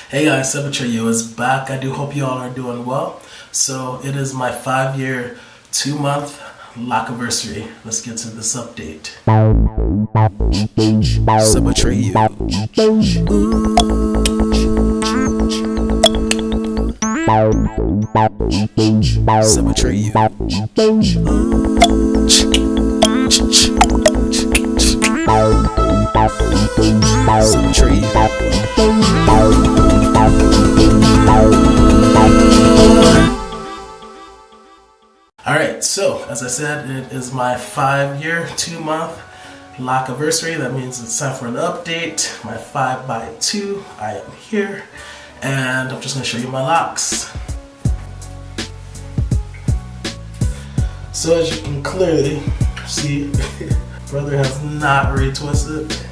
Hey guys, Atreyu is back. I do hope you all are doing well. So it is my 5-year, 2-month lock anniversary. Let's get to this update. Atreyu. Alright, so as I said, it is my 5-year, 2-month lock anniversary. That means it's time for an update. My 5x2, I am here, and I'm just going to show you my locks. So as you can clearly see, brother has not retwisted.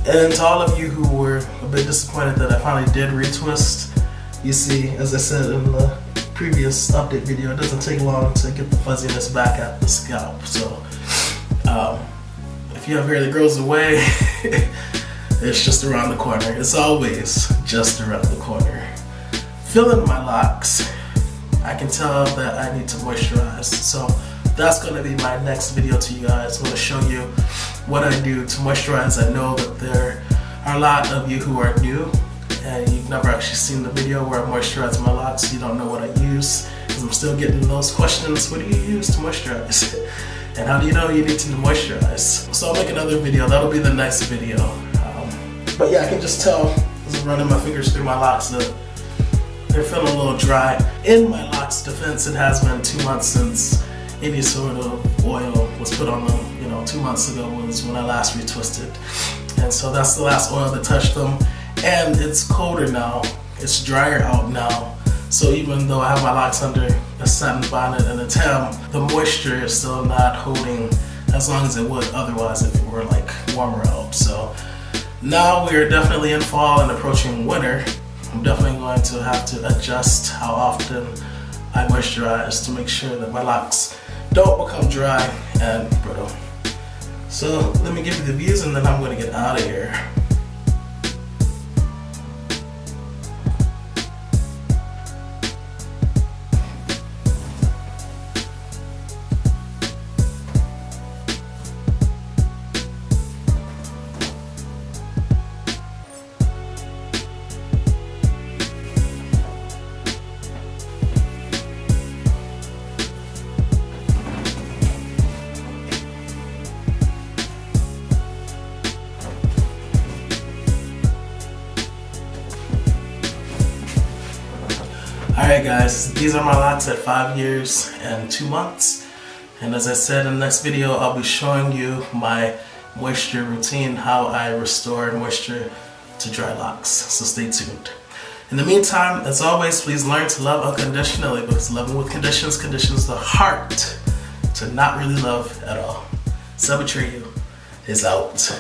And to all of you who were a bit disappointed that I finally did retwist, you see, as I said in the previous update video, it doesn't take long to get the fuzziness back at the scalp. So if you have hair that grows away, it's just around the corner. It's always just around the corner. Filling my locks, I can tell that I need to moisturize. So that's going to be my next video to you guys. I'm going to show you what I do to moisturize. I know that there are a lot of you who are new and you've never actually seen the video where I moisturize my locks. You don't know what I use, because I'm still getting those questions. What do you use to moisturize? And how do you know you need to moisturize? So I'll make another video. That'll be the next video. But yeah, I can just tell as I'm running my fingers through my locks that they're feeling a little dry. In my locks defense, it has been 2 months since any sort of oil was put on them. 2 months ago was when I last retwisted. And so that's the last oil that touched them. And it's colder now, it's drier out now. So even though I have my locks under a satin bonnet and a tam, the moisture is still not holding as long as it would otherwise if it were like warmer out. So now we are definitely in fall and approaching winter. I'm definitely going to have to adjust how often I moisturize to make sure that my locks don't become dry and brittle. So let me give you the views and then I'm going to get out of here. Alright guys, these are my locks at 5 years and 2 months. And as I said in the next video, I'll be showing you my moisture routine, how I restore moisture to dry locks. So stay tuned. In the meantime, as always, please learn to love unconditionally, because loving with conditions conditions the heart to not really love at all. Atreyu is out.